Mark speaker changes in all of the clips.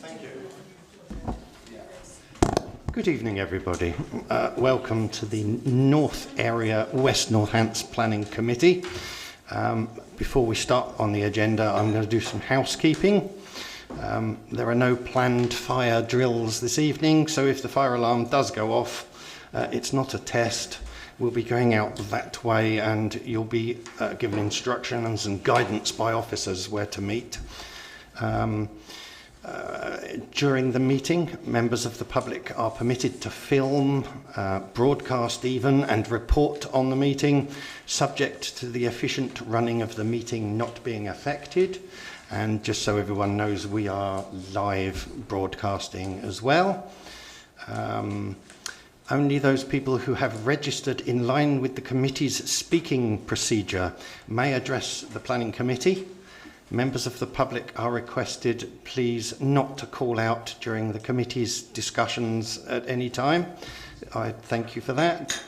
Speaker 1: Thank you. Good evening, everybody. Welcome to the North Area West Northants Planning Committee. Before we start on the agenda, I'm going to do some housekeeping. There are no planned fire drills this evening, so if the fire alarm does go off, it's not a test. We'll be going out that way and you'll be given instructions and guidance by officers where to meet. During the meeting, members of the public are permitted to film, broadcast even, and report on the meeting, subject to the efficient running of the meeting not being affected. And just so everyone knows, we are live broadcasting as well. Only those people who have registered in line with the committee's speaking procedure may address the planning committee. Members of the public are requested please not to call out during the committee's discussions at any time. I thank you for that.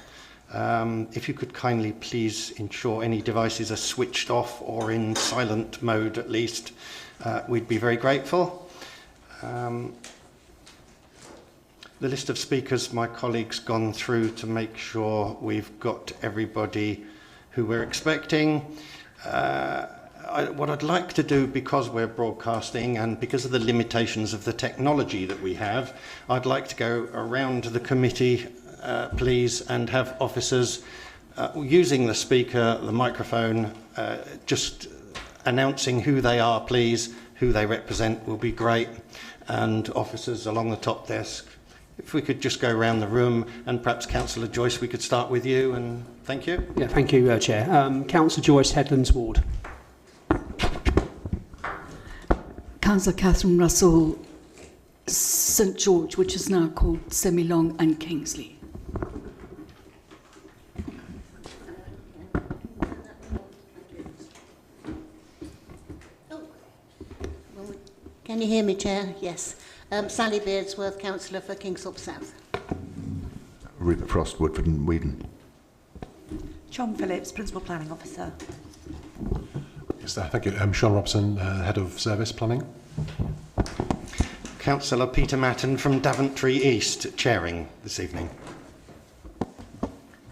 Speaker 1: If you could kindly please ensure any devices are switched off or in silent mode at least, we'd be very grateful. The list of speakers my colleague's gone through to make sure we've got everybody who we're expecting. What I'd like to do, because we're broadcasting and because of the limitations of the technology that we have, I'd like to go around the committee, please, and have officers using the speaker, the microphone, just announcing who they are, please, who they represent will be great, and officers along the top desk. If we could just go around the room, and perhaps Councillor Joyce, we could start with you, and thank you.
Speaker 2: Yeah, thank you, Chair. Councillor Joyce, Headlands Ward.
Speaker 3: Councillor Catherine Russell, St George, which is now called Semilong and Kingsley.
Speaker 4: Can you hear me, Chair? Yes. Sally Beardsworth, Councillor for Kingsthorpe South.
Speaker 5: Rupert Frost, Woodford and Whedon.
Speaker 6: John Phillips, Principal Planning Officer.
Speaker 7: Yes, thank you. Sean Robson, Head of Service Planning.
Speaker 1: Councillor Peter Matten from Daventry East, chairing this evening.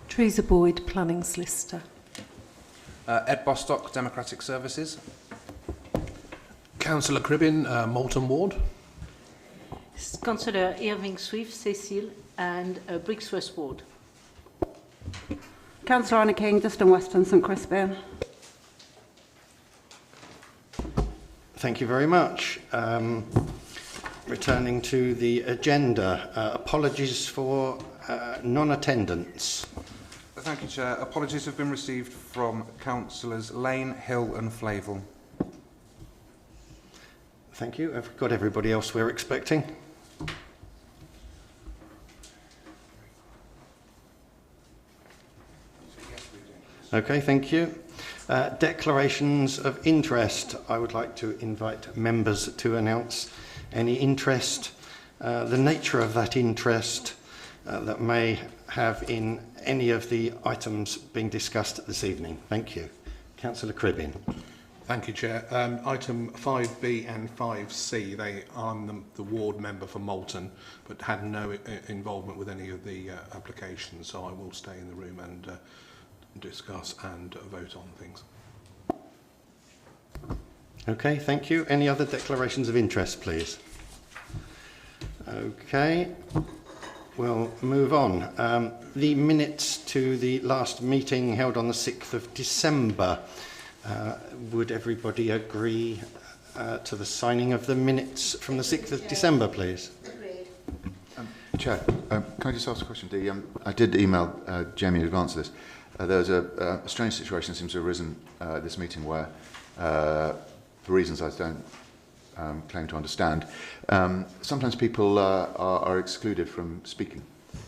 Speaker 6: Teresa Boyd, Planning Solicitor.
Speaker 8: Ed Bostock, Democratic Services.
Speaker 7: Councillor Cribbin, Moulton Ward.
Speaker 9: Councillor Irving Swift, Cecil, and Brixworth Ward.
Speaker 10: Councillor Anna King, Diston Weston, St Crispin.
Speaker 1: Thank you very much. Returning to the agenda, apologies for non-attendance.
Speaker 8: Thank you, Chair. Apologies have been received from Councillors Lane, Hill and Flavel.
Speaker 1: Thank you. Have we got everybody else we're expecting? Okay, thank you. Declarations of interest. I would like to invite members to announce any interest, the nature of that interest that may have in any of the items being discussed this evening. Thank you. Councillor Cribbin.
Speaker 7: Thank you, Chair. Item 5B and 5C, I'm the ward member for Moulton, but had no involvement with any of the applications, so I will stay in the room and discuss and vote on things.
Speaker 1: Okay, thank you. Any other declarations of interest, please? Okay, we'll move on. The minutes to the last meeting held on the 6th of December. Would everybody agree to the signing of the minutes from the 6th of December, please?
Speaker 4: Agreed.
Speaker 5: Chair, can I just ask a question? I did email Jamie in advance of this. There was a strange situation that seems to have arisen at this meeting where, for reasons I don't claim to understand, sometimes people are excluded from speaking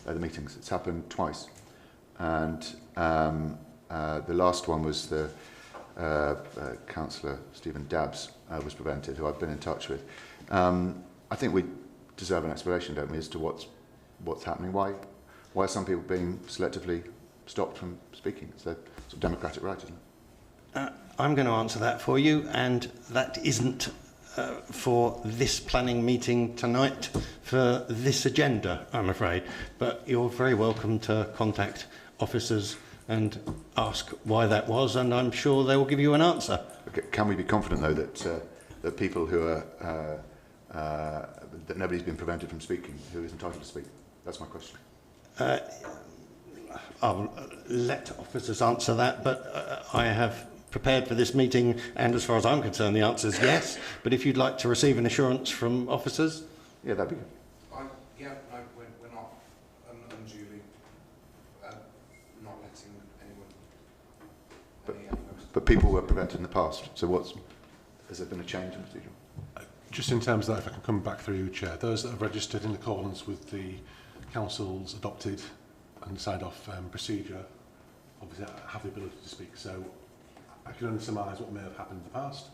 Speaker 5: at the meetings. It's happened twice. And the last one was the Councillor Stephen Dabbs was prevented, who I've been in touch with. I think we deserve an explanation, don't we, as to what's happening. Why are some people being selectively stopped from speaking? It's a sort of democratic right, isn't it?
Speaker 1: I'm going to answer that for you, and that isn't for this planning meeting tonight for this agenda, I'm afraid. But you're very welcome to contact officers and ask why that was, and I'm sure they will give you an answer.
Speaker 5: Okay. Can we be confident, though, that that people who are that nobody's been prevented from speaking who is entitled to speak? That's my question.
Speaker 1: I'll let officers answer that, but I have prepared for this meeting, and as far as I'm concerned, the answer is yes. But if you'd like to receive an assurance from officers,
Speaker 5: Yeah, that'd be good.
Speaker 8: Yeah, no, we're not unduly not letting anyone.
Speaker 5: But people were prevented in the past. So has there been a change in procedure?
Speaker 11: Just in terms of that, if I can come back through, Chair, those that have registered in accordance with the Council's adopted and signed off procedure obviously have the ability to speak. So I can only surmise what may have happened in the past,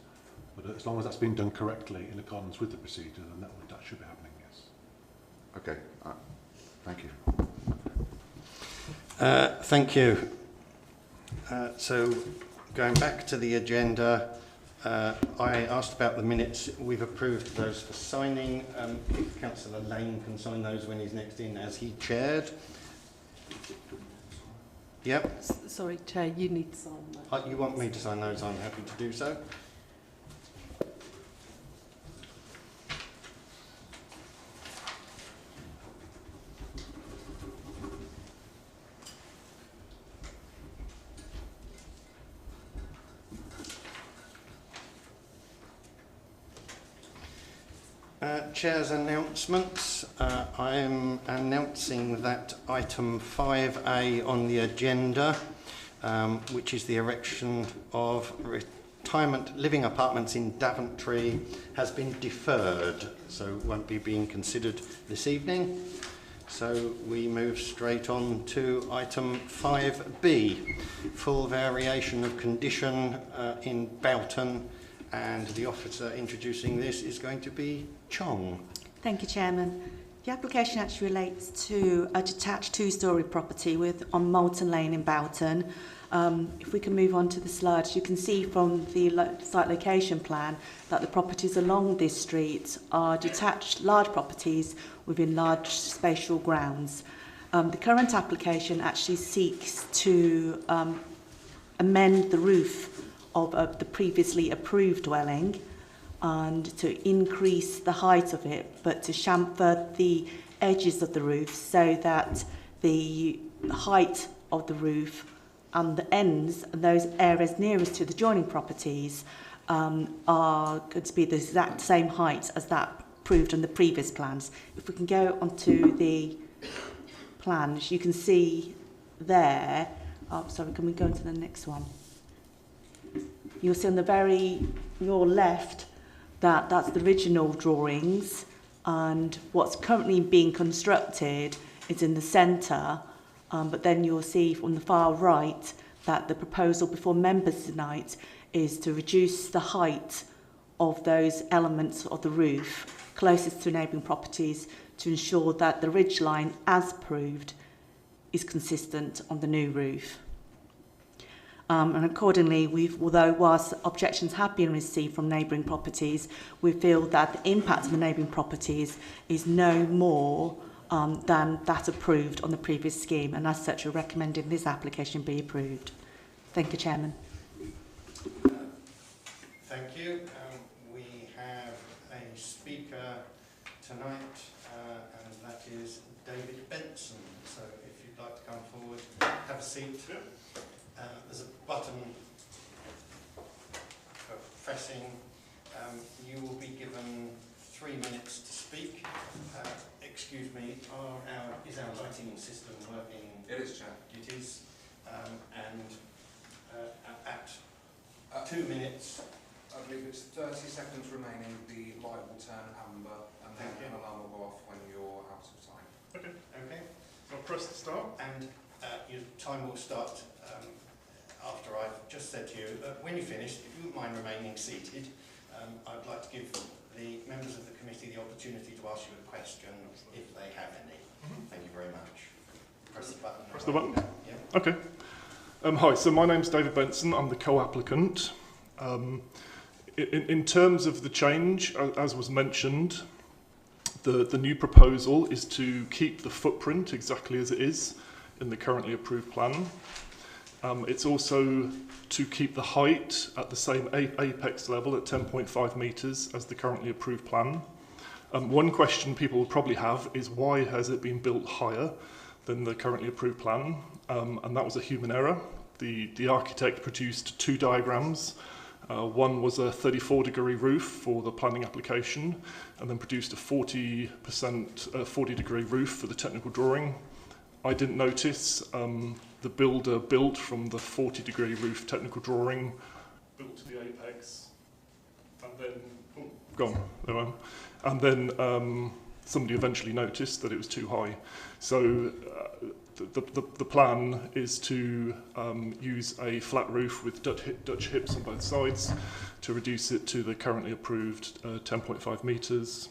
Speaker 11: but as long as that's been done correctly in accordance with the procedure, then that should be happening, yes.
Speaker 5: Okay, thank you.
Speaker 1: thank you. So going back to the agenda, I asked about the minutes. We've approved those for signing. If Councillor Lane can sign those when he's next in as he chaired. Yep.
Speaker 9: Sorry, Chair, you need to sign that.
Speaker 1: You want me to sign those? I'm happy to do so. Chair's announcements. I am announcing that item 5A on the agenda, which is the erection of retirement living apartments in Daventry, has been deferred, so won't be being considered this evening. So we move straight on to item 5B, full variation of condition in Boughton, and the officer introducing this is going to be Chong.
Speaker 6: Thank you, Chairman. The application actually relates to a detached two-storey property on Moulton Lane in Boughton. If we can move on to the slides, you can see from the site location plan that the properties along this street are detached large properties within large spatial grounds. The current application actually seeks to amend the roof of the previously approved dwelling and to increase the height of it, but to chamfer the edges of the roof so that the height of the roof and the ends, those areas nearest to the joining properties, are going to be the exact same height as that approved on the previous plans. If we can go onto the plans, you can see there, sorry, can we go into the next one? You'll see on your left that that's the original drawings, and what's currently being constructed is in the centre, but then you'll see on the far right that the proposal before members tonight is to reduce the height of those elements of the roof closest to neighbouring properties to ensure that the ridge line, as approved, is consistent on the new roof. And accordingly, although whilst objections have been received from neighbouring properties, we feel that the impact of the neighbouring properties is no more than that approved on the previous scheme, and as such, we're recommending this application be approved. Thank you, Chairman.
Speaker 1: Thank you. We have a speaker tonight, and that is David Benson. So if you'd like to come forward, have a seat. There's a button for pressing. You will be given 3 minutes to speak. Excuse me, is our lighting system working?
Speaker 8: It is, Chair.
Speaker 1: It is. And at 2 minutes.
Speaker 8: I believe it's 30 seconds remaining. The light will turn amber, and then an alarm will go off when you're out of time.
Speaker 1: Okay. Okay. I'll press the start. And your time will start after I've just said to you, when you're finished, if you wouldn't mind remaining seated, I'd like to give the members of the committee the opportunity to ask you a question if they have any. Thank you very much. Press the button.
Speaker 12: Press the button?
Speaker 1: Yeah.
Speaker 12: Okay. Hi, so my name's David Benson. I'm the co-applicant. In terms of the change, as was mentioned, the new proposal is to keep the footprint exactly as it is in the currently approved plan. It's also to keep the height at the same apex level at 10.5 metres as the currently approved plan. One question people will probably have is why has it been built higher than the currently approved plan? And that was a human error. The architect produced two diagrams. One was a 34-degree roof for the planning application, and then produced a 40-degree roof for the technical drawing. I didn't notice the builder built from the 40-degree roof technical drawing, built to the apex, and then and then somebody eventually noticed that it was too high. So the plan is to use a flat roof with Dutch hips on both sides to reduce it to the currently approved 10.5 metres.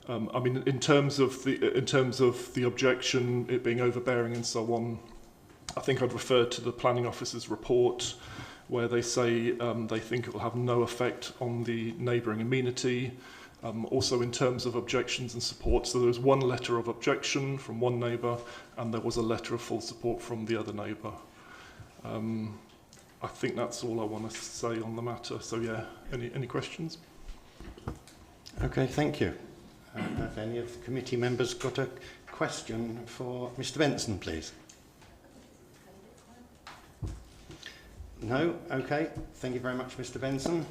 Speaker 12: I mean, in terms of the objection, it being overbearing and so on, I think I'd refer to the planning officer's report, where they say they think it will have no effect on the neighbouring amenity. Also in terms of objections and support, so there was one letter of objection from one neighbour and there was a letter of full support from the other neighbour. I think that's all I want to say on the matter. So yeah, any questions?
Speaker 1: Okay, thank you. Have any of the committee members got a question for Mr. Benson, please? No? Okay. Thank you very much, Mr. Benson.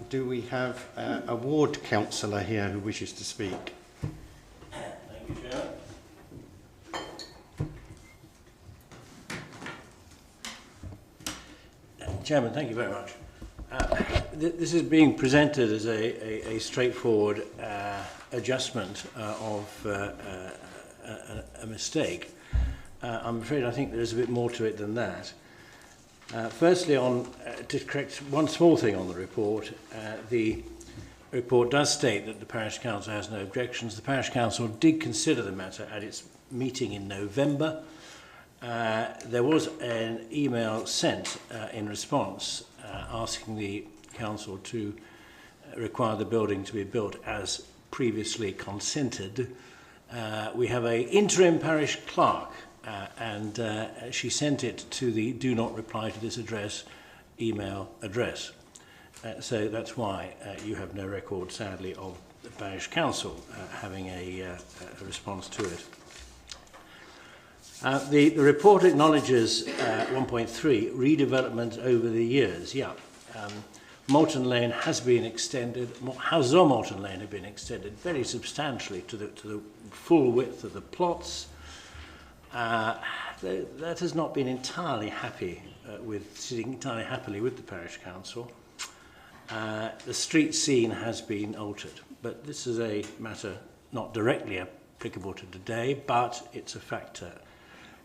Speaker 1: Do we have a ward councillor here who wishes to speak?
Speaker 13: Thank you, Chair. Chairman, thank you very much. This is being presented as a straightforward adjustment of a mistake. I'm afraid I think there is a bit more to it than that. Firstly, to correct one small thing on the report does state that the Parish Council has no objections. The Parish Council did consider the matter at its meeting in November. There was an email sent in response asking the Council to require the building to be built as previously consented. We have an interim parish clerk and she sent it to the do not reply to this address email address. So that's why you have no record, sadly, of the Parish Council having a response to it. The report acknowledges 1.3, redevelopment over the years. Yeah, Moulton Lane has been extended, houses on Moulton Lane have been extended very substantially to the full width of the plots. That has not been entirely sitting entirely happily with the Parish Council. The street scene has been altered, but this is a matter not directly applicable to today, but it's a factor.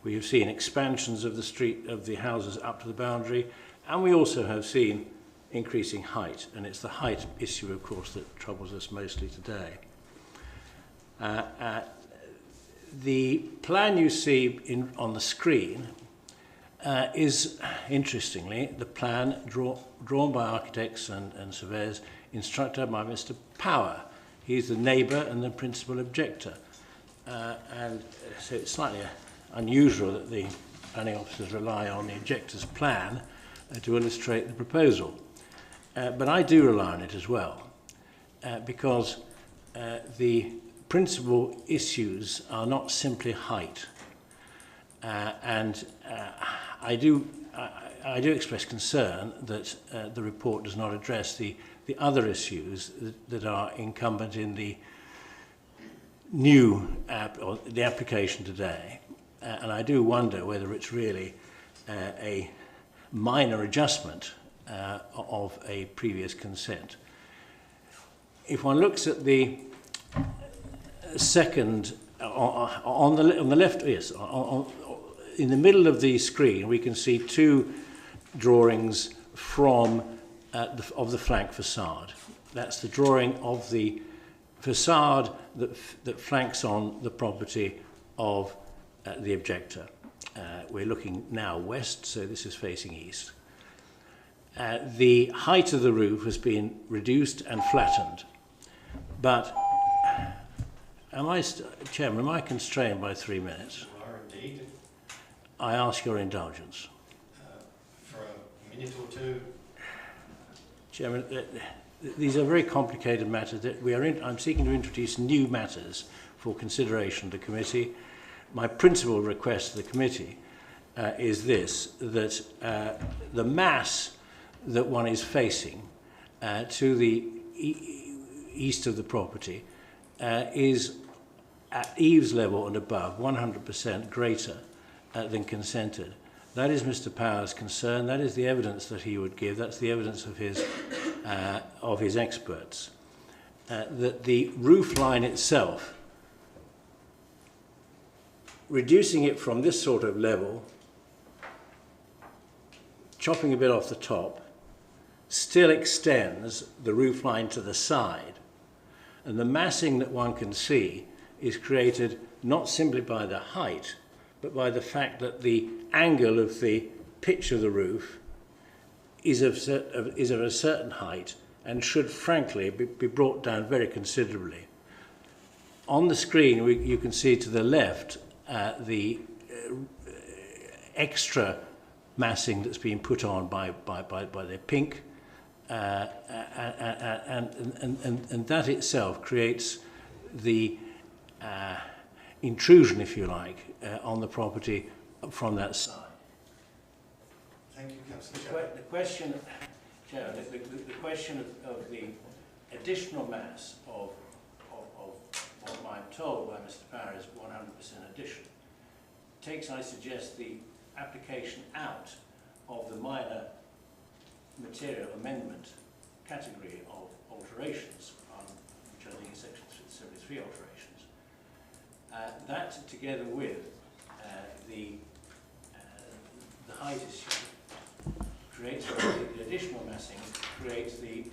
Speaker 13: We have seen expansions of the houses up to the boundary, and we also have seen increasing height, and it's the height issue, of course, that troubles us mostly today. The plan you see on the screen is, interestingly, the plan drawn by architects and surveyors, instructed by Mr. Power. He's the neighbour and the principal objector. And so it's slightly unusual that the planning officers rely on the objector's plan to illustrate the proposal. But I do rely on it as well, because the principal issues are not simply height. And I do express concern that the report does not address the other issues that are incumbent in the new or the application today. And I do wonder whether it's really a minor adjustment of a previous consent. If one looks at the second, on the left, yes, in the middle of the screen, we can see two drawings from of the flank facade. That's the drawing of the facade that flanks on the property of the objector. we're looking now west, so this is facing east. The height of the roof has been reduced and flattened, but Chairman, am I constrained by 3 minutes?
Speaker 1: You are indeed.
Speaker 13: I ask your indulgence.
Speaker 1: For a minute or two.
Speaker 13: Chairman, these are very complicated matters. I'm seeking to introduce new matters for consideration to the committee. My principal request to the committee is this, that the mass that one is facing to the east of the property is at eaves level and above 100% greater than consented. That is Mr. Power's concern. That is the evidence that he would give. That's the evidence of his experts. That the roof line itself, reducing it from this sort of level, chopping a bit off the top, still extends the roof line to the side. And the massing that one can see is created not simply by the height, but by the fact that the angle of the pitch of the roof is of a certain height and should, frankly, be brought down very considerably. On the screen, you can see to the left the extra massing that's been put on by the pink, and that itself creates the intrusion, if you like, on the property from that side.
Speaker 1: Thank you, Councillor.
Speaker 13: The question, Chair, the question of the additional mass of what I'm told by Mr. Power is 100% addition takes, I suggest, the application out of the minor material amendment category of alterations, which I think is section 73 alterations. That, together with the height issue, creates the additional massing, creates the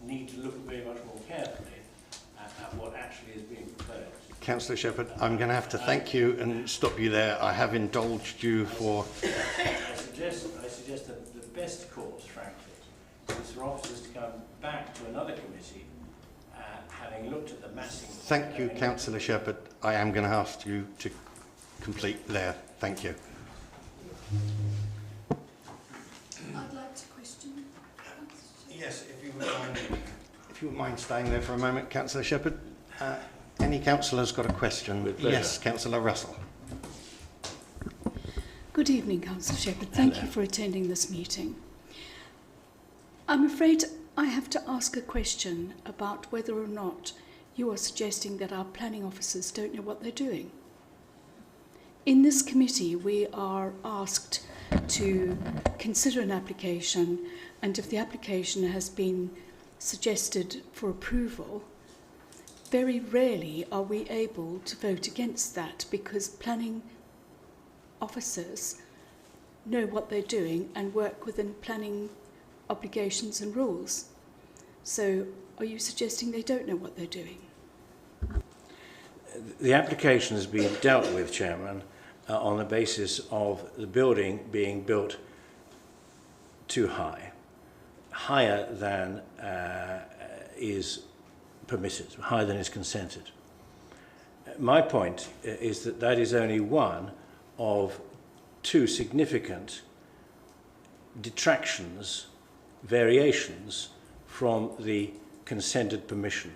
Speaker 13: need to look very much more carefully at what actually is being proposed.
Speaker 1: Councillor Shepherd, I'm going to have to thank you and stop you there. I have indulged you for...
Speaker 13: I suggest that the best course, frankly, is for officers to come back to another committee having looked at the massing.
Speaker 1: Thank you, Councillor Shepherd. I am going to ask you to complete there. Thank you.
Speaker 3: I'd like to question.
Speaker 1: Yes, if you wouldn't mind staying there for a moment, Councillor Shepherd. Any councillor's got a question? Yes, Councillor Russell.
Speaker 3: Good evening, Councillor Shepherd. Thank you for attending this meeting. I'm afraid I have to ask a question about whether or not you are suggesting that our planning officers don't know what they're doing. In this committee, we are asked to consider an application, and if the application has been suggested for approval, very rarely are we able to vote against that because planning officers know what they're doing and work within planning obligations and rules. So are you suggesting they don't know what they're doing?
Speaker 13: The application has been dealt with, Chairman, on the basis of the building being built too high, higher than is permitted, higher than is consented. My point is that that is only one of two significant detractions, variations from the consented permission.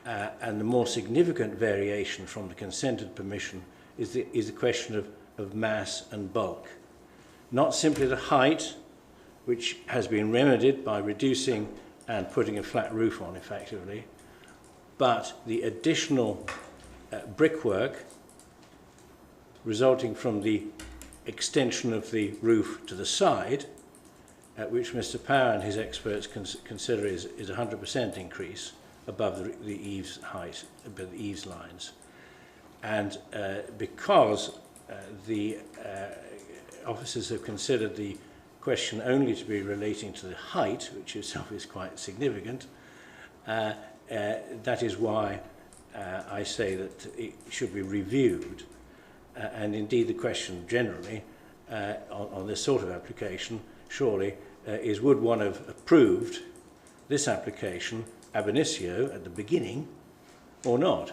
Speaker 13: And the more significant variation from the consented permission is the question of mass and bulk. Not simply the height, which has been remedied by reducing and putting a flat roof on effectively, but the additional brickwork resulting from the extension of the roof to the side, which Mr. Power and his experts consider is 100% increase above the eaves height, above the eaves lines. And because the officers have considered the question only to be relating to the height, which itself is quite significant, that is why I say that it should be reviewed and indeed the question generally on this sort of application, surely, is would one have approved this application ab initio at the beginning or not?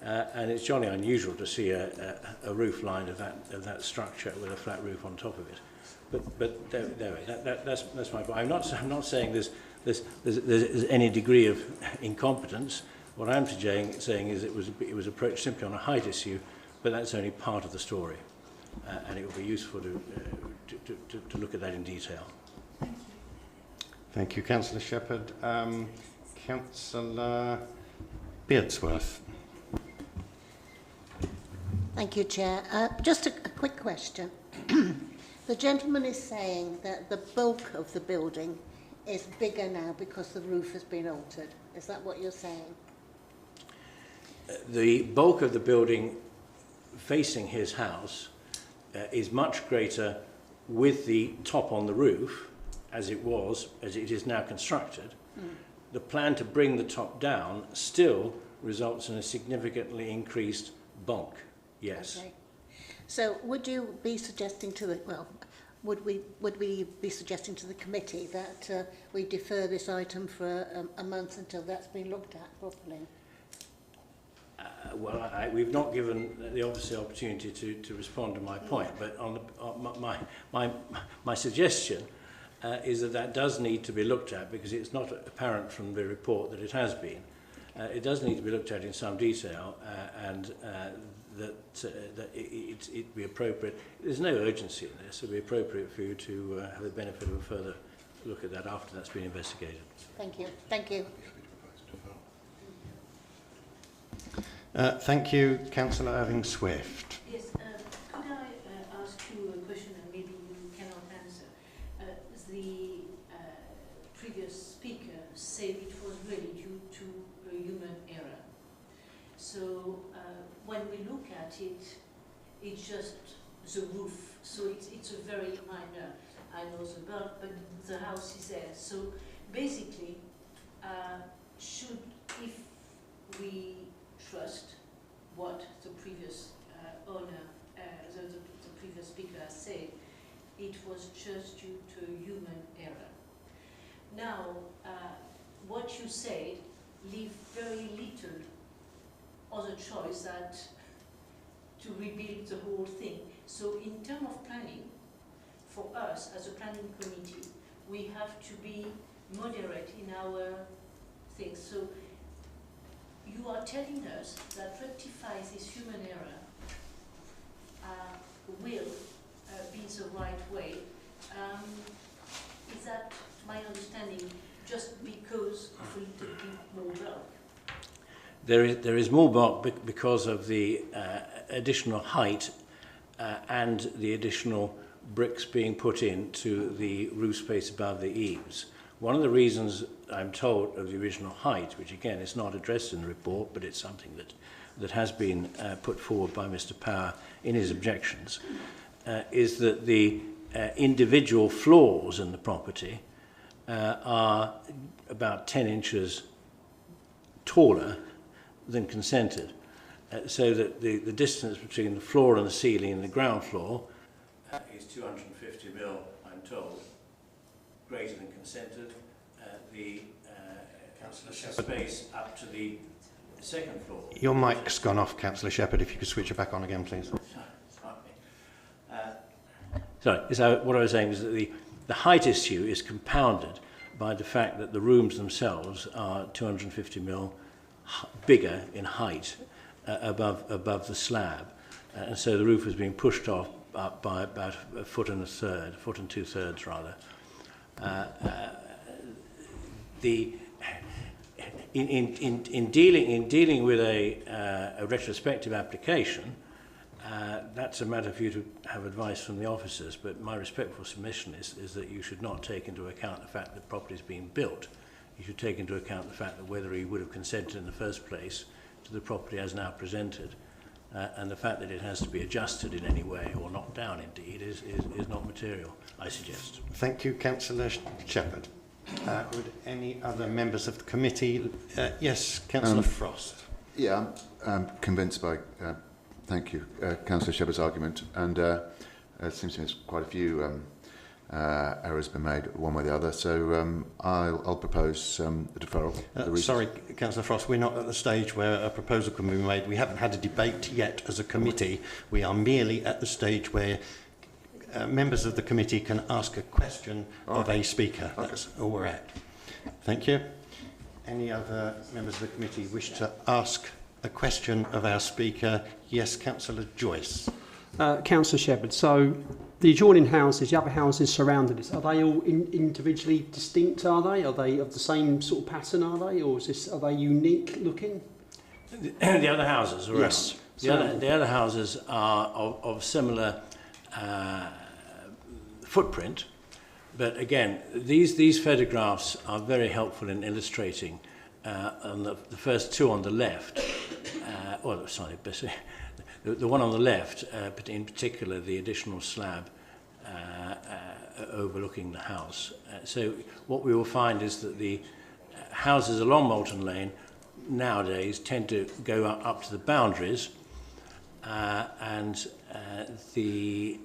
Speaker 13: And it's jolly unusual to see a roof line of that structure with a flat roof on top of it. But that's my point. I'm not saying there's any degree of incompetence. What I'm saying is it was approached simply on a height issue, but that's only part of the story, and it will be useful to look at that in detail.
Speaker 1: Thank you, Councillor Shepherd. Councillor Beardsworth.
Speaker 4: Thank you, Chair. Just a quick question. The gentleman is saying that the bulk of the building is bigger now because the roof has been altered. Is that what you're saying?
Speaker 13: The bulk of the building facing his house is much greater with the top on the roof as it is now constructed. The plan to bring the top down still results in a significantly increased bulk. Yes.
Speaker 4: Okay. So would you be suggesting to the, well, would we be suggesting to the committee that we defer this item for a month until that's been looked at properly?
Speaker 13: Well, we've not given the officer the opportunity to respond to my point, but on my suggestion is that does need to be looked at, because it's not apparent from the report that it has been. It does need to be looked at in some detail, and that it be appropriate. There's no urgency in this. It would be appropriate for you to have the benefit of a further look at that after that's been investigated.
Speaker 4: Thank you. Thank you.
Speaker 1: Thank you, Councillor Irving-Swift.
Speaker 9: Yes, could I ask you a question and maybe you cannot answer? The previous speaker said it was really due to a human error. So when we look at it, it's just the roof. So it's a very minor. I know the bulk, but the house is there. So basically, if we trust what the previous owner, the previous speaker has said, it was just due to human error. Now, what you said leave very little other choice than to rebuild the whole thing. So in terms of planning, for us as a planning committee, we have to be moderate in our things. So you are telling us that rectify this human error will be the right way. Is that my understanding, just because of a little bit more bulk?
Speaker 13: There is more bulk because of the additional height and the additional bricks being put into the roof space above the eaves. One of the reasons I'm told of the original height, which again is not addressed in the report, but it's something that has been put forward by Mr. Power in his objections, is that the individual floors in the property are about 10 inches taller than consented, so that the distance between the floor and the ceiling in the ground floor is 250 mil, I'm told, greater than consented. The space up to the second floor.
Speaker 1: Your mic's gone off, Councillor Shepherd. If you could switch it back on again, please.
Speaker 13: Sorry, so what I was saying is that the height issue is compounded by the fact that the rooms themselves are 250 mil bigger in height above the slab, and so the roof is being pushed up by about a foot and two thirds rather. In dealing with a retrospective application, that's a matter for you to have advice from the officers, but my respectful submission is that you should not take into account the fact that the property is being built. You should take into account the fact that whether he would have consented in the first place to the property as now presented, and the fact that it has to be adjusted in any way, or knocked down indeed, is not material, I suggest.
Speaker 1: Thank you, Councillor Shepherd. Would any other members of the committee? Yes, Councillor Frost.
Speaker 5: Yeah, I'm convinced by thank you, Councillor Shepherd's argument. And it seems to me there's quite a few errors been made one way or the other. So I'll propose the deferral.
Speaker 1: Sorry, Councillor Frost, we're not at the stage where a proposal can be made. We haven't had a debate yet as a committee. We are merely at the stage where members of the committee can ask a question of a speaker. That's all we're at. Thank you. Any other members of the committee wish to ask a question of our speaker? Yes, Councillor Joyce.
Speaker 2: Councillor Shepherd, so the adjoining houses, the other houses surrounding it, are they all individually distinct, are they? Are they of the same sort of pattern, are they? Or are they unique looking?
Speaker 13: The other houses around?
Speaker 2: Yes.
Speaker 13: The other houses are of similar footprint, but again, these photographs are very helpful in illustrating on the first two on the left, the one on the left, but in particular the additional slab overlooking the house. So what we will find is that the houses along Moulton Lane nowadays tend to go up to the boundaries, and the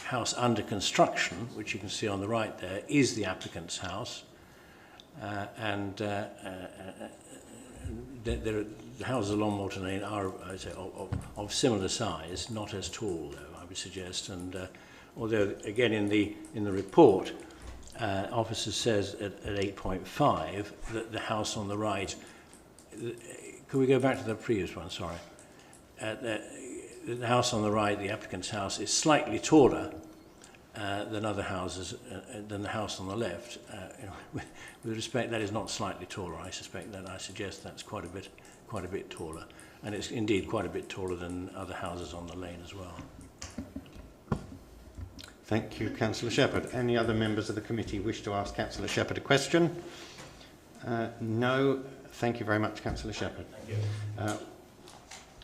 Speaker 13: house under construction, which you can see on the right there, is the applicant's house, the houses along Moulton Lane are, I would say, of similar size, not as tall, though, I would suggest. And although, again, in the report, officer says at 8.5 that the house on the right. Could we go back to the previous one? Sorry. The house on the right, the applicant's house, is slightly taller than other houses, than the house on the left. With respect, that is not slightly taller. I suggest that's quite a bit taller, and it's indeed quite a bit taller than other houses on the lane as well.
Speaker 1: Thank you, Councillor Shepherd. Any other members of the committee wish to ask Councillor Shepherd a question? No. Thank you very much, Councillor Shepherd.
Speaker 13: Thank you.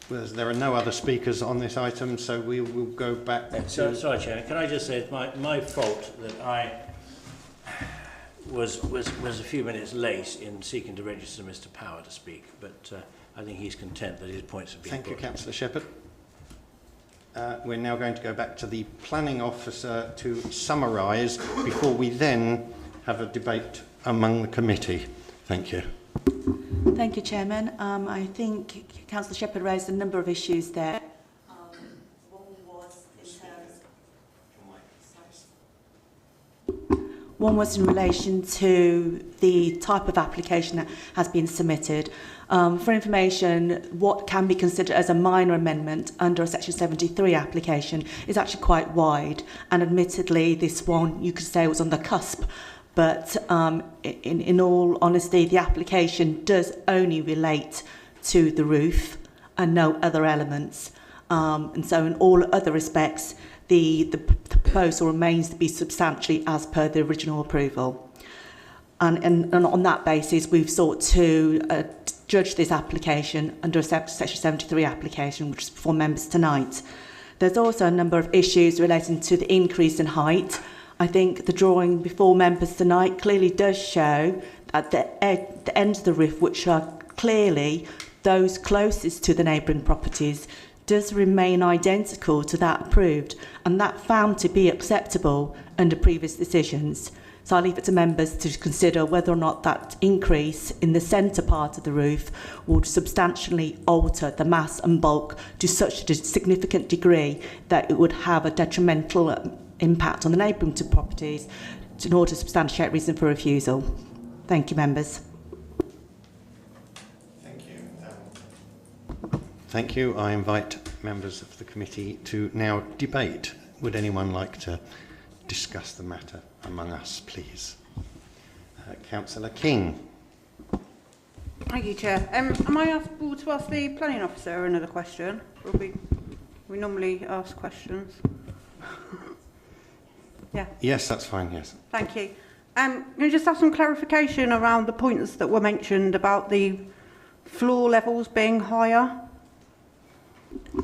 Speaker 1: There are no other speakers on this item, so we will go back to...
Speaker 13: Sorry, Chairman. Can I just say it's my fault that I was a few minutes late in seeking to register Mr. Power to speak, but I think he's content that his points have been brought.
Speaker 1: Thank you, Councillor Shepherd. We're now going to go back to the planning officer to summarise before we then have a debate among the committee. Thank you.
Speaker 6: Thank you, Chairman. I think Councillor Shepherd raised a number of issues there. One was in relation to the type of application that has been submitted. For information, what can be considered as a minor amendment under a Section 73 application is actually quite wide, and admittedly this one you could say was on the cusp, but in all honesty the application does only relate to the roof and no other elements, and so in all other respects the proposal remains to be substantially as per the original approval. And on that basis, we've sought to judge this application under a Section 73 application, which is before members tonight. There's also a number of issues relating to the increase in height. I think the drawing before members tonight clearly does show that the ends of the roof, which are clearly those closest to the neighbouring properties, does remain identical to that approved, and that found to be acceptable under previous decisions. So I leave it to members to consider whether or not that increase in the centre part of the roof would substantially alter the mass and bulk to such a significant degree that it would have a detrimental impact on the neighbouring properties in order to substantiate reason for refusal. Thank you, members.
Speaker 1: Thank you. I invite members of the committee to now debate. Would anyone like to discuss the matter among us, please? Councillor King.
Speaker 10: Thank you, Chair. Am I able to ask the planning officer another question? We normally ask questions. Yeah.
Speaker 1: Yes, that's fine, yes.
Speaker 10: Thank you. Can you just have some clarification around the points that were mentioned about the floor levels being higher?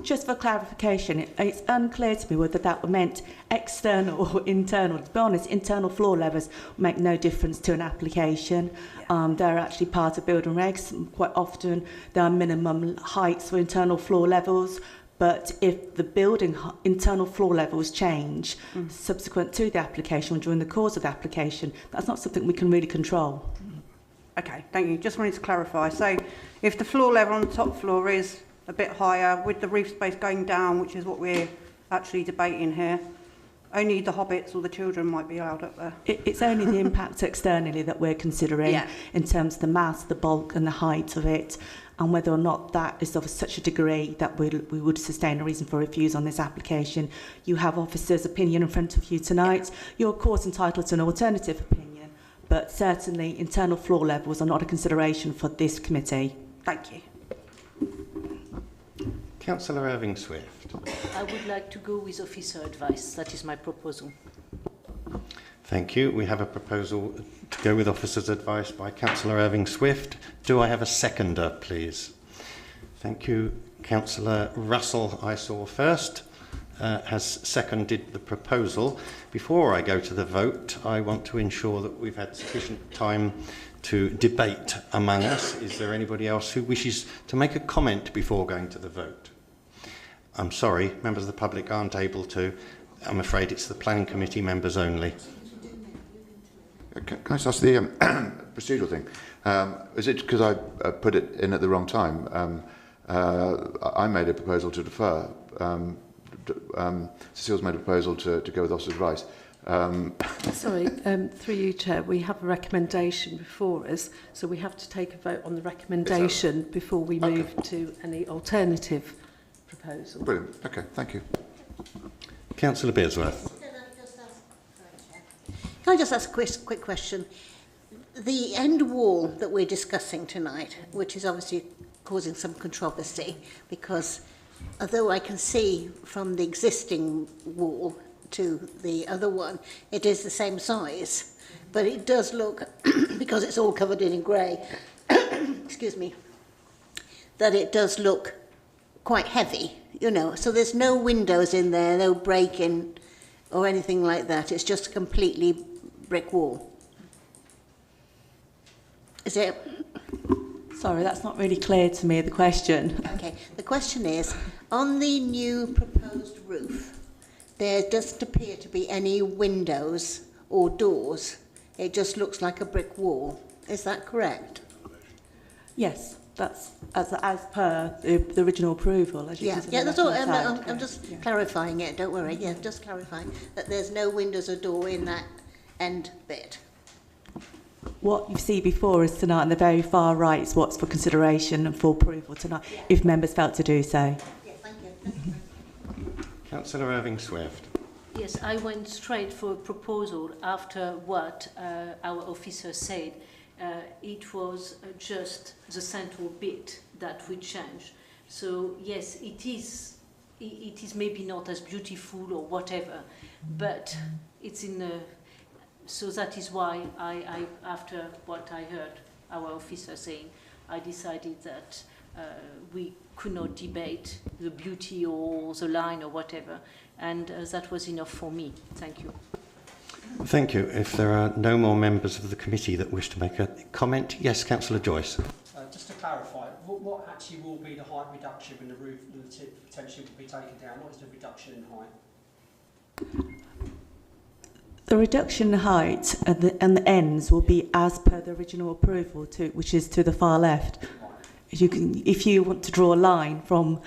Speaker 6: Just for clarification, it's unclear to me whether that meant external or internal. To be honest, internal floor levels make no difference to an application. They're actually part of building regs. Quite often there are minimum heights for internal floor levels, but if the building internal floor levels change subsequent to the application or during the course of the application, that's not something we can really control.
Speaker 10: Okay, thank you. Just wanted to clarify. So if the floor level on the top floor is a bit higher with the roof space going down, which is what we're actually debating here, only the hobbits or the children might be allowed up there.
Speaker 6: It's only the impact externally that we're considering in terms of the mass, the bulk and the height of it, and whether or not that is of such a degree that we would sustain a reason for refuse on this application. You have officers' opinion in front of you tonight. You're of course entitled to an alternative opinion, but certainly internal floor levels are not a consideration for this committee.
Speaker 10: Thank you.
Speaker 1: Councillor Irving-Swift.
Speaker 9: I would like to go with officer advice. That is my proposal.
Speaker 1: Thank you. We have a proposal to go with officer's advice by Councillor Irving-Swift. Do I have a seconder, please? Thank you. Councillor Russell, I saw first, has seconded the proposal. Before I go to the vote, I want to ensure that we've had sufficient time to debate among us. Is there anybody else who wishes to make a comment before going to the vote? I'm sorry, members of the public aren't able to. I'm afraid it's the planning committee members only.
Speaker 5: Can I just ask the procedural thing? Is it because I put it in at the wrong time? I made a proposal to defer. Cecile's made a proposal to go with officer's advice.
Speaker 14: Sorry, through you, Chair, we have a recommendation before us, so we have to take a vote on the recommendation before we move to any alternative proposal.
Speaker 5: Brilliant. Okay, thank you.
Speaker 1: Councillor Bearsworth.
Speaker 4: Can I just ask a quick question? The end wall that we're discussing tonight, which is obviously causing some controversy, because although I can see from the existing wall to the other one, it is the same size, but it does look, because it's all covered in grey, excuse me, that it does look quite heavy, you know. So there's no windows in there, no break-in or anything like that. It's just a completely brick wall. Is it?
Speaker 6: Sorry, that's not really clear to me, the question.
Speaker 4: Okay, the question is, on the new proposed roof, there doesn't appear to be any windows or doors. It just looks like a brick wall. Is that correct?
Speaker 6: Yes, that's as per the original approval. As you can see on the
Speaker 4: that's all.
Speaker 6: left-hand side.
Speaker 4: I'm just clarifying it, don't worry. Yeah, just clarifying that there's no windows or door in that end bit.
Speaker 6: What you see before us tonight on the very far right is what's for consideration and for approval tonight, if members felt to do so.
Speaker 4: Yeah, thank you.
Speaker 1: Councillor Irving-Swift.
Speaker 9: Yes, I went straight for a proposal after what our officer said. It was just the central bit that we changed. So yes, it is maybe not as beautiful or whatever, but it's in a... So that is why I after what I heard our officer saying, I decided that we could not debate the beauty or the line or whatever, and that was enough for me. Thank you.
Speaker 1: Thank you. If there are no more members of the committee that wish to make a comment, yes, Councillor Joyce.
Speaker 2: Just to clarify, what actually will be the height reduction when the roof and the tip potentially will be taken down? What is the reduction in height?
Speaker 6: The reduction in height and the ends will be as per the original approval, which is to the far left. If you want to draw a line from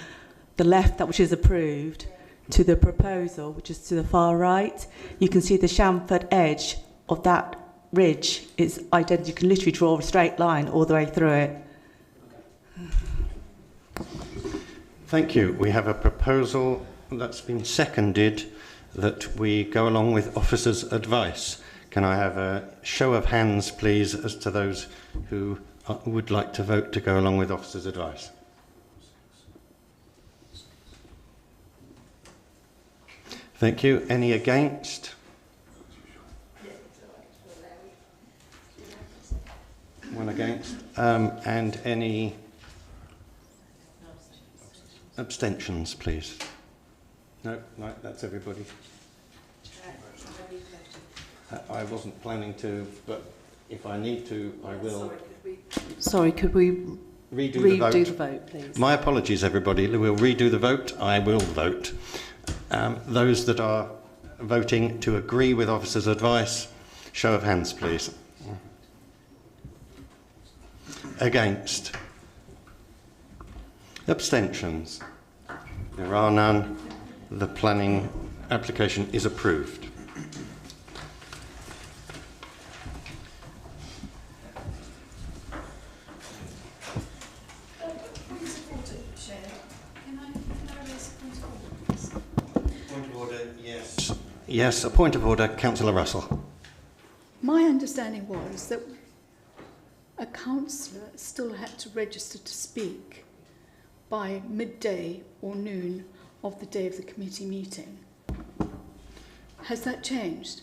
Speaker 6: the left, that which is approved, to the proposal, which is to the far right, you can see the chamfered edge of that ridge is identical. You can literally draw a straight line all the way through it.
Speaker 1: Thank you. We have a proposal that's been seconded that we go along with officer's advice. Can I have a show of hands, please, as to those who would like to vote to go along with officer's advice? Thank you. Any against? One against. And any Abstentions, please. No, right, that's everybody. I wasn't planning to, but if I need to, I will.
Speaker 14: Sorry, could we
Speaker 1: redo
Speaker 14: the vote, please?
Speaker 1: My apologies, everybody. We'll redo the vote. I will vote. Those that are voting to agree with officers' advice, show of hands, please. Against? Abstentions? There are none. The planning application is approved. Yes, a point of order, Councillor Russell.
Speaker 3: My understanding was that a councillor still had to register to speak by midday or noon of the day of the committee meeting. Has that changed?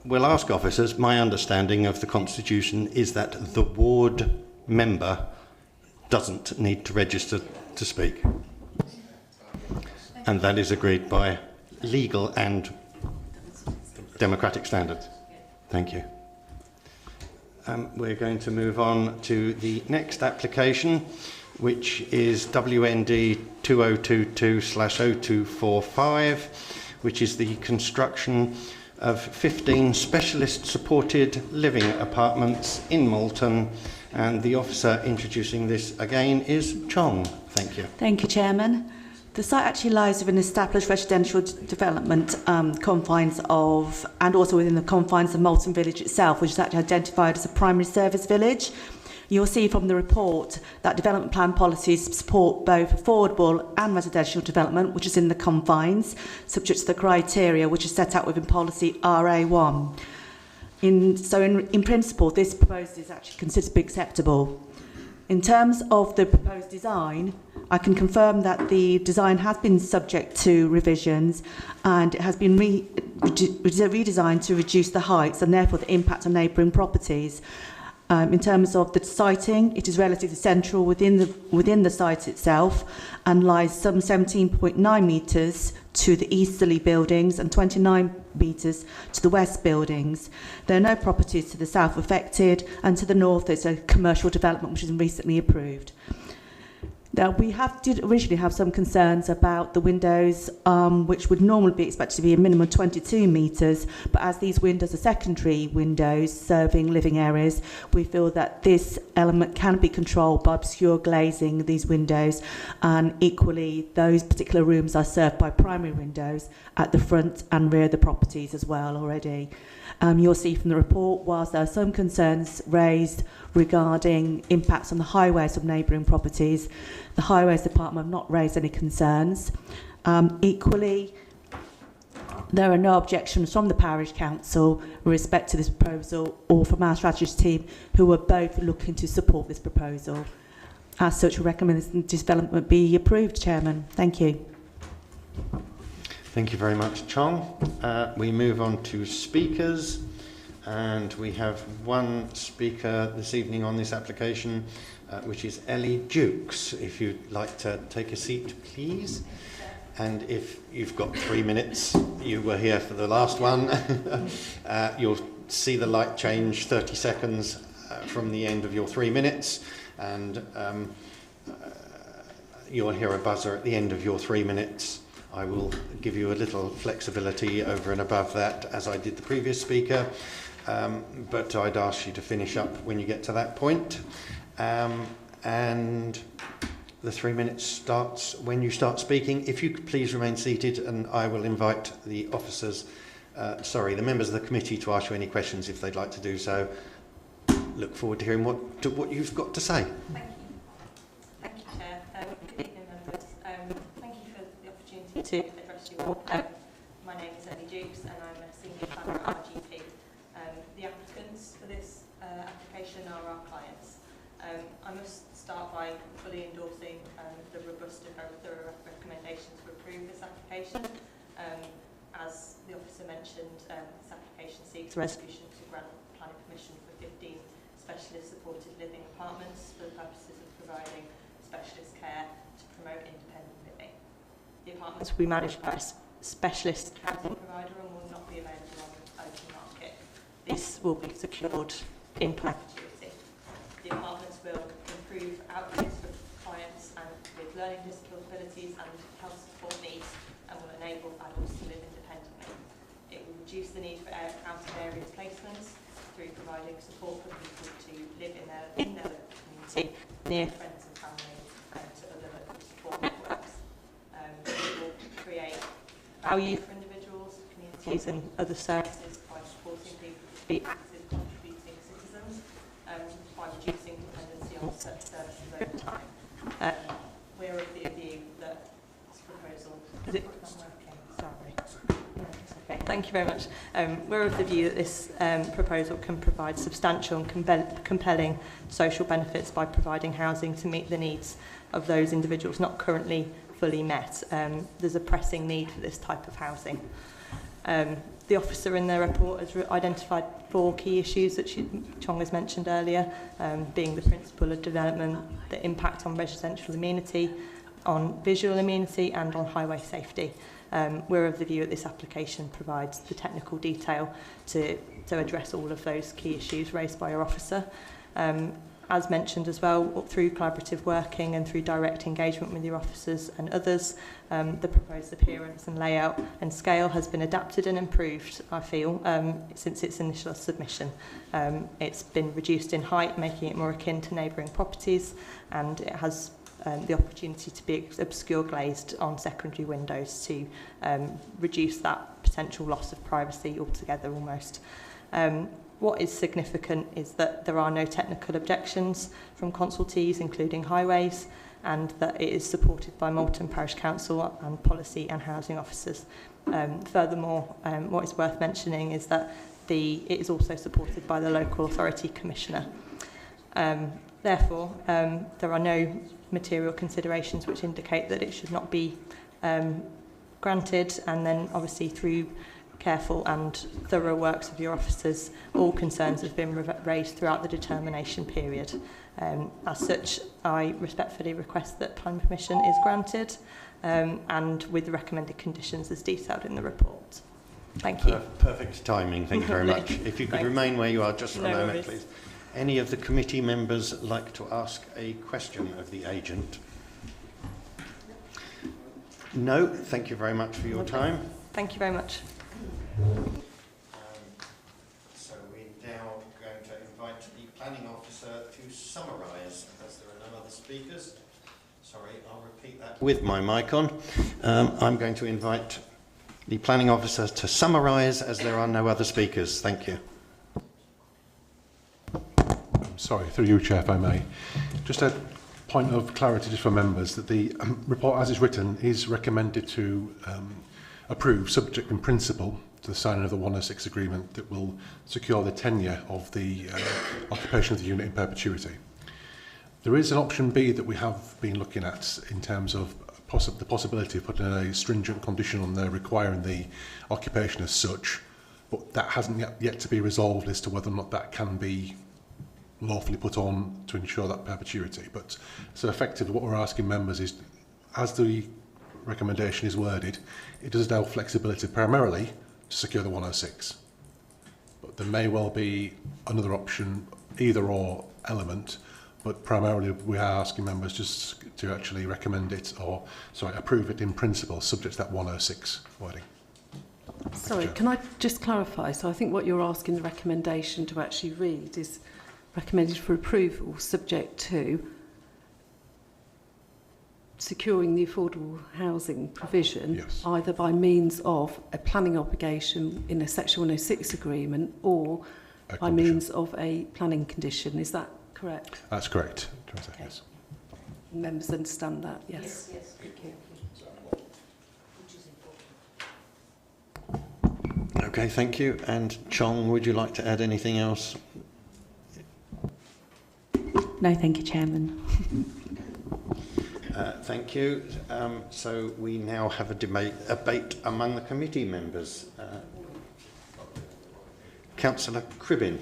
Speaker 1: We'll ask officers. My understanding of the Constitution is that the ward member doesn't need to register to speak. And that is agreed by legal and democratic standards. Thank you. We're going to move on to the next application, which is WND 2022/0245, which is the construction of 15 specialist supported living apartments in Malton. And the officer introducing this again is Chong. Thank you.
Speaker 6: Thank you, Chairman. The site actually lies within established residential development confines of, and also within the confines of Malton Village itself, which is actually identified as a primary service village. You'll see from the report that development plan policies support both affordable and residential development, which is in the confines, subject to the criteria which is set out within policy RA1. In principle, this proposal is actually considered to be acceptable. In terms of the proposed design, I can confirm that the design has been subject to revisions and it has been redesigned to reduce the heights and therefore the impact on neighbouring properties. In terms of the siting, it is relatively central within the site itself and lies some 17.9 metres to the easterly buildings and 29 metres to the west buildings. There are no properties to the south affected, and to the north there's a commercial development which has been recently approved. Now, we did originally have some concerns about the windows, which would normally be expected to be a minimum 22 metres, but as these windows are secondary windows serving living areas, we feel that this element can be controlled by obscure glazing these windows, and equally those particular rooms are served by primary windows at the front and rear of the properties as well already. You'll see from the report, whilst there are some concerns raised regarding impacts on the highways of neighbouring properties, the Highways Department have not raised any concerns. Equally, there are no objections from the Parish Council with respect to this proposal or from our strategies team, who are both looking to support this proposal. As such, we recommend this development be approved, Chairman. Thank you.
Speaker 1: Thank you very much, Chong. We move on to speakers, and we have one speaker this evening on this application, which is Ellie Dukes. If you'd like to take a seat, please. And if you've got 3 minutes, you were here for the last one, you'll see the light change 30 seconds from the end of your 3 minutes, and you'll hear a buzzer at the end of your 3 minutes. I will give you a little flexibility over and above that, as I did the previous speaker, but I'd ask you to finish up when you get to that point. And the 3 minutes starts when you start speaking. If you could please remain seated, and I will invite the officers, the members of the committee, to ask you any questions if they'd like to do so. Look forward to hearing what you've got to say.
Speaker 15: Thank you. Thank you, Chair. Good evening, members. Thank you for the opportunity to address you all. My name is Ellie Dukes and I'm a senior planner at RGP. The applicants for this application are our clients. I must start by fully endorsing the robust and very thorough recommendations to approve this application. As the officer mentioned, this application seeks a resolution to grant planning permission for 15 specialist supported living apartments for the purposes of providing specialist care to promote independent living The apartments will be managed by a specialist housing provider and will not be available on the open market. This will be secured in perpetuity. The apartments will improve outcomes for clients and with learning disabilities and health support needs and will enable adults to live independently. It will reduce the need for out-of-area placements through providing support for people to live in their local community, near friends and family, and to other local support networks. It will create value for individuals, communities and other services by supporting people to be active, contributing citizens, by reducing dependency on such services over time. We're of the view that this proposal... Is it not working? Sorry. Okay, thank you very much. We're of the view that this proposal can provide substantial and compelling social benefits by providing housing to meet the needs of those individuals not currently fully met. There's a pressing need for this type of housing. The officer in their report has identified 4 key issues that Chong has mentioned earlier, being the principle of development, the impact on residential amenity, on visual amenity and on highway safety. We're of the view that this application provides the technical detail to address all of those key issues raised by your officer. As mentioned as well, through collaborative working and through direct engagement with your officers and others, the proposed appearance and layout and scale has been adapted and improved, I feel, since its initial submission. It's been reduced in height, making it more akin to neighbouring properties, and it has the opportunity to be obscure glazed on secondary windows to reduce that potential loss of privacy altogether almost. What is significant is that there are no technical objections from consultees, including highways, and that it is supported by Moulton Parish Council and policy and housing officers. Furthermore, what is worth mentioning is that it is also supported by the local authority commissioner. Therefore, there are no material considerations which indicate that it should not be granted, and then obviously through careful and thorough works of your officers, all concerns have been raised throughout the determination period. As such, I respectfully request that planning permission is granted, and with the recommended conditions as detailed in the report. Thank you.
Speaker 1: Perfect timing, thank you very much. If you could remain where you are just for a moment, please. Any of the committee members like to ask a question of the agent? No, thank you very much for your time.
Speaker 15: Thank you very much.
Speaker 1: So we're now going to invite the planning officer to summarise, as there are no other speakers. Sorry, I'll repeat that with my mic on. I'm going to invite the planning officer to summarise, as there are no other speakers. Thank you.
Speaker 11: Sorry, through you, Chair, if I may. Just a point of clarity just for members, that the report as it's written is recommended to approve, subject in principle, to the signing of the 106 agreement that will secure the tenure of the occupation of the unit in perpetuity. There is an option B that we have been looking at in terms of the possibility of putting a stringent condition on there requiring the occupation as such, but that hasn't yet to be resolved as to whether or not that can be lawfully put on to ensure that perpetuity. But so effectively what we're asking members is, as the recommendation is worded, it does allow flexibility primarily to secure the 106. But there may well be another option, either or element, but primarily we are asking members just to actually recommend it, or sorry, approve it in principle, subject to that 106 wording.
Speaker 14: Sorry, can I just clarify? So I think what you're asking the recommendation to actually read is recommended for approval subject to securing the affordable housing provision, yes, either by means of a planning obligation in a Section 106 agreement or by means of a planning condition. Is that correct?
Speaker 11: That's correct. Okay. Yes.
Speaker 14: Members understand that? Yes.
Speaker 9: Yes, thank you.
Speaker 1: Okay, thank you. And Chong, would you like to add anything else?
Speaker 6: No, thank you, Chairman.
Speaker 1: Thank you. So we now have a debate among the committee members. Councillor Cribbin.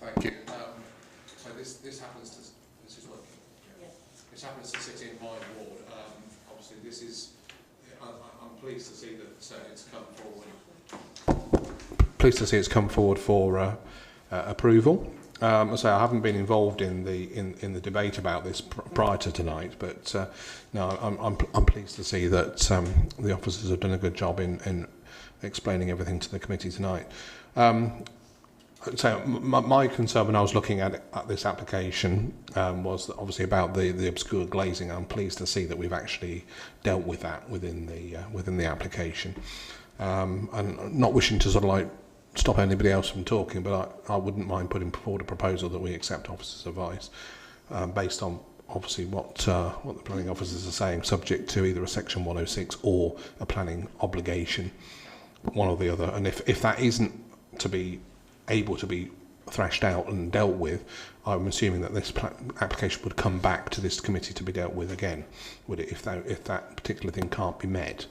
Speaker 8: Thank you. So this happens to, this is working. Yeah. This happens to sit in my ward.
Speaker 7: obviously this is, I'm pleased to see that it's come forward. Pleased to see it's come forward for approval. I say I haven't been involved in the debate about this prior to tonight, but no, I'm pleased to see that the officers have done a good job in explaining everything to the committee tonight. So my concern when I was looking at this application was that obviously about the obscure glazing. I'm pleased to see that we've actually dealt with that within the application, and not wishing to sort of like stop anybody else from talking, but I wouldn't mind putting forward a proposal that we accept officers' advice based on obviously what the planning officers are saying, subject to either a section 106 or a planning obligation, one or the other. And if that isn't to be able to be thrashed out and dealt with, I'm assuming that this application would come back to this committee to be dealt with again, would it, if that particular thing can't be met?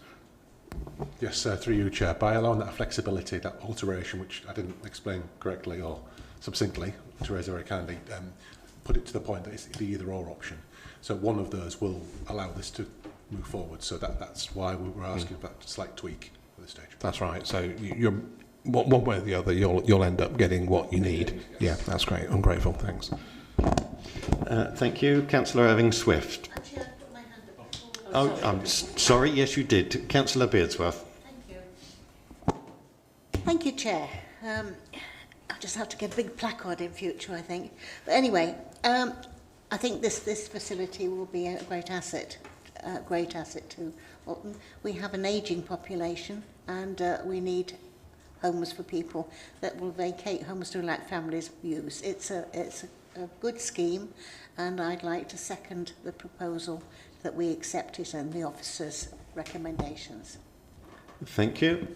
Speaker 11: Yes, through you, Chair. By allowing that flexibility, that alteration, which I didn't explain correctly or succinctly, Teresa very kindly put it to the point that it's the either-or option. So one of those will allow this to move forward. So that's why we were asking for that slight tweak at this stage.
Speaker 7: That's right. So you're one way or the other, you'll end up getting what you need. Yeah, that's great. I'm grateful. Thanks.
Speaker 1: Thank you. Councillor Irving-Swift.
Speaker 4: Actually, I put my hand up before.
Speaker 1: Oh, I'm sorry. Yes, you did. Councillor Beardsworth.
Speaker 4: Thank you. Thank you, Chair. I'll just have to get a big placard in future, I think. But anyway, I think this facility will be a great asset to Alton. We have an ageing population, and we need homes for people that will vacate homes to let families use. It's a good scheme, and I'd like to second the proposal that we accept it and the officers' recommendations.
Speaker 1: Thank you.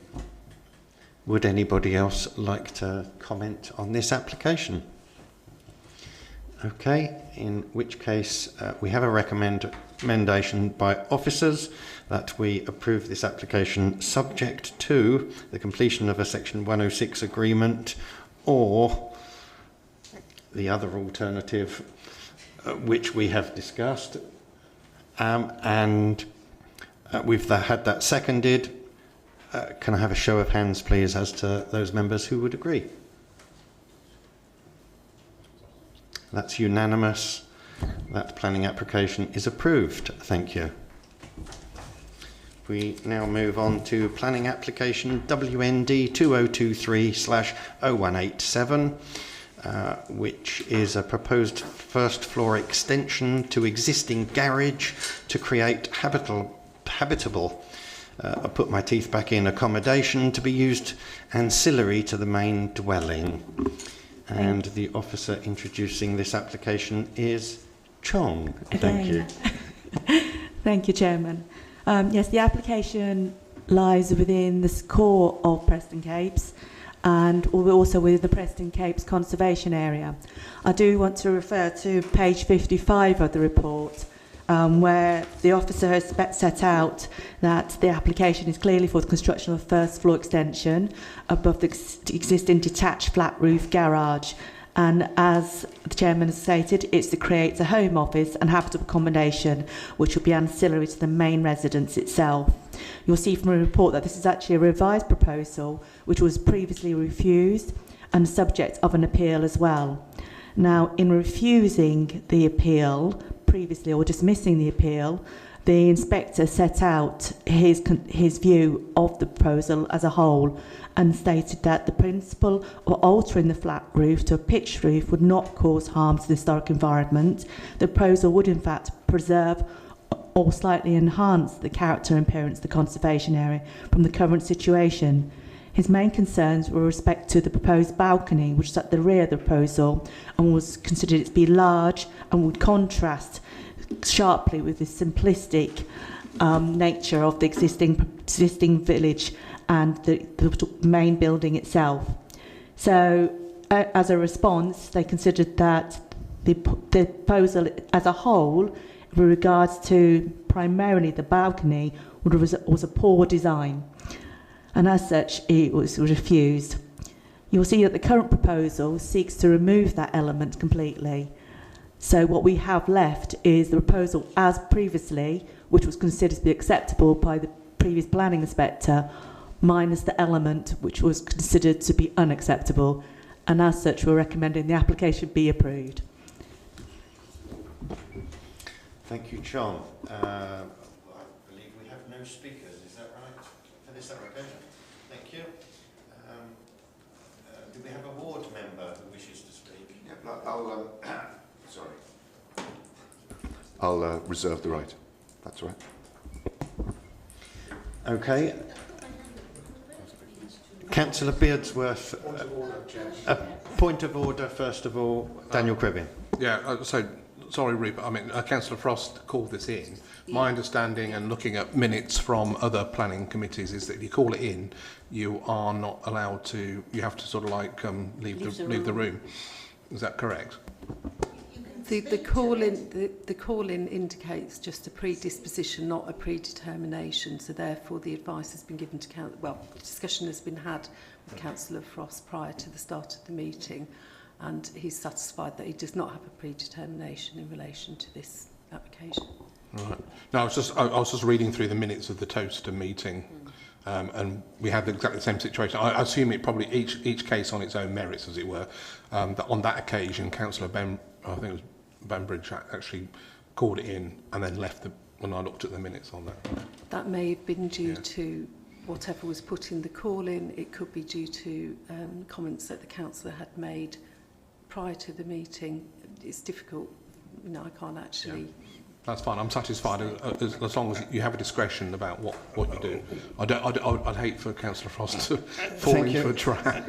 Speaker 1: Would anybody else like to comment on this application? Okay, in which case we have a recommendation by officers that we approve this application subject to the completion of a Section 106 agreement or the other alternative which we have discussed. And we've had that seconded. Can I have a show of hands, please, as to those members who would agree? That's unanimous. That planning application is approved. Thank you. We now move on to planning application WND 2023/0187, which is a proposed first floor extension to existing garage to create habitable I put my teeth back in accommodation to be used ancillary to the main dwelling. And the officer introducing this application is Chong. Thank you.
Speaker 6: Thank you, Chairman. Yes, the application lies within the core of Preston Capes and also within the Preston Capes Conservation Area. I do want to refer to page 55 of the report, where the officer has set out that the application is clearly for the construction of a first floor extension above the existing detached flat roof garage. And as the chairman has stated, it's to create a home office and habitable accommodation which will be ancillary to the main residence itself. You'll see from the report that this is actually a revised proposal which was previously refused and subject of an appeal as well. Now, in refusing the appeal previously or dismissing the appeal, the inspector set out his view of the proposal as a whole and stated that the principle of altering the flat roof to a pitched roof would not cause harm to the historic environment. The proposal would in fact preserve or slightly enhance the character and appearance of the conservation area from the current situation. His main concerns were with respect to the proposed balcony, which is at the rear of the proposal and was considered to be large and would contrast sharply with the simplistic nature of the existing village and the main building itself. So, as a response, they considered that the proposal as a whole, with regards to primarily the balcony, was a poor design. And as such, it was refused. You'll see that the current proposal seeks to remove that element completely. So what we have left is the proposal as previously, which was considered to be acceptable by the previous planning inspector, minus the element which was considered to be unacceptable, and as such we're recommending the application be approved.
Speaker 1: Thank you, John. I believe we have no speakers, is that right, for this application? Thank you. Do we have a ward member who wishes to speak?
Speaker 5: Yeah, I'll reserve the right. That's all right.
Speaker 1: Okay. Councillor Beardsworth, a point of order, first of all. Daniel Cribbin.
Speaker 7: Yeah, so, sorry, Rupert, I mean, Councillor Frost called this in. My understanding and looking at minutes from other planning committees is that if you call it in, you are not allowed to, you have to sort of like leave the room. Is that correct?
Speaker 14: The call-in indicates just a predisposition, not a predetermination. So therefore, the advice has been given to discussion has been had with Councillor Frost prior to the start of the meeting, and he's satisfied that he does not have a predetermination in relation to this application.
Speaker 7: Right. No, I was just reading through the minutes of the Toaster meeting, and we had exactly the same situation. I assume it probably each case on its own merits, as it were. That on that occasion, Councillor I think it was Banbridge actually called it in and then left when I looked at the minutes on that.
Speaker 14: That may have been due to whatever was put in the call-in. It could be due to comments that the councillor had made prior to the meeting. It's difficult. I can't actually...
Speaker 7: Yeah. That's fine. I'm satisfied as long as you have a discretion about what you do. I'd hate for Councillor Frost to fall into a trap.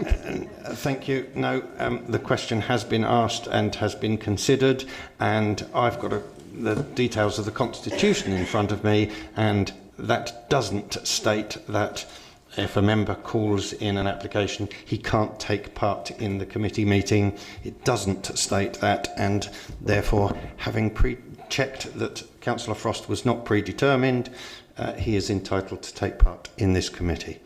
Speaker 1: Thank you. No, the question has been asked and has been considered, and I've got the details of the Constitution in front of me, and that doesn't state that if a member calls in an application, he can't take part in the committee meeting. It doesn't state that, and therefore, having checked that Councillor Frost was not predetermined, he is entitled to take part in this committee.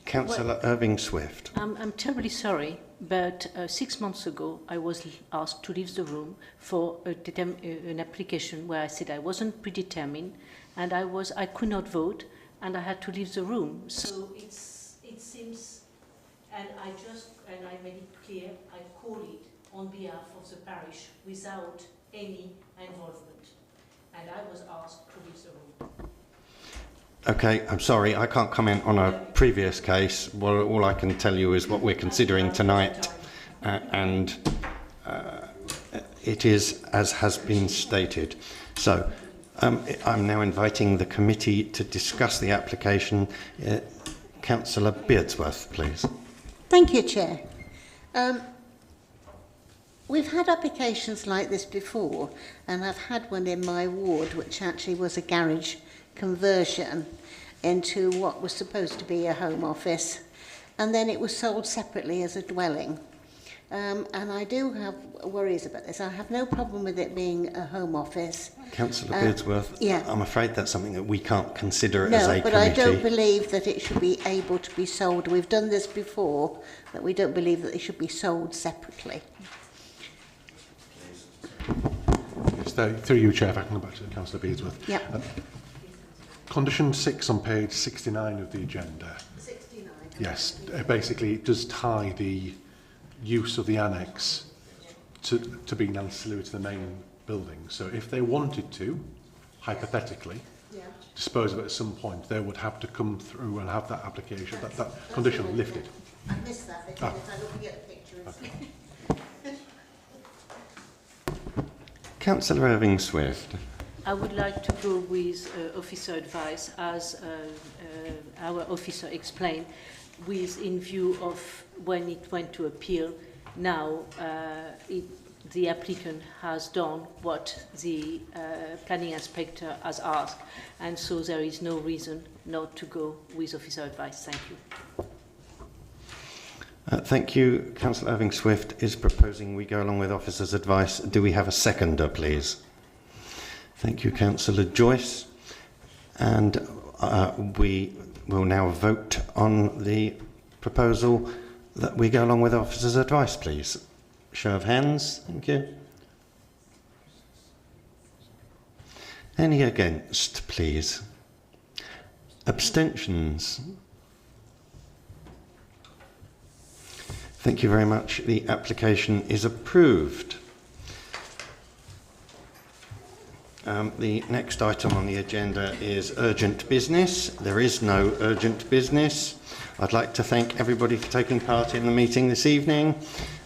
Speaker 1: Councillor Irving Swift.
Speaker 9: I'm terribly sorry, but 6 months ago I was asked to leave the room for an application where I said I wasn't predetermined and I could not vote and I had to leave the room. So it seems, and I made it clear, I call it on behalf of the parish without any involvement. And I was asked to leave the room.
Speaker 1: Okay, I'm sorry, I can't comment on a previous case. Well, all I can tell you is what we're considering tonight, and it is as has been stated. So, I'm now inviting the committee to discuss the application. Councillor Beardsworth, please.
Speaker 4: Thank you, Chair. We've had applications like this before, and I've had one in my ward, which actually was a garage conversion into what was supposed to be a home office, and then it was sold separately as a dwelling. And I do have worries about this. I have no problem with it being a home office.
Speaker 1: Councillor Beardsworth,
Speaker 4: yeah.
Speaker 1: I'm afraid that's something that we can't consider as a committee.
Speaker 4: No, but I don't believe that it should be able to be sold. We've done this before, but we don't believe that it should be sold separately.
Speaker 11: Yes, through you, Chair, if I can go back to Councillor Beardsworth.
Speaker 4: Yeah.
Speaker 11: Condition 6 on page 69 of the agenda.
Speaker 4: 69.
Speaker 11: Yes, basically it does tie the use of the annex to being ancillary to the main building. So if they wanted to, hypothetically, dispose of it at some point, they would have to come through and have that application, that condition lifted.
Speaker 4: I missed that because I looked at the picture.
Speaker 11: Okay.
Speaker 1: Councillor Irving Swift.
Speaker 9: I would like to go with officer advice, as our officer explained, in view of when it went to appeal. Now the applicant has done what the planning inspector has asked, and so there is no reason not to go with officer advice. Thank you.
Speaker 1: Thank you. Councillor Irving Swift is proposing we go along with officer's advice. Do we have a seconder, please? Thank you, Councillor Joyce. And we will now vote on the proposal that we go along with officer's advice, please. Show of hands. Thank you. Any against, please? Abstentions? Thank you very much. The application is approved. The next item on the agenda is urgent business. There is no urgent business. I'd like to thank everybody for taking part in the meeting this evening.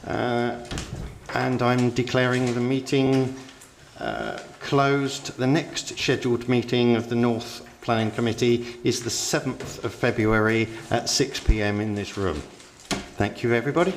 Speaker 1: And I'm declaring the meeting closed. The next scheduled meeting of the North Planning Committee is the 7th of February at 6 p.m. in this room. Thank you, everybody.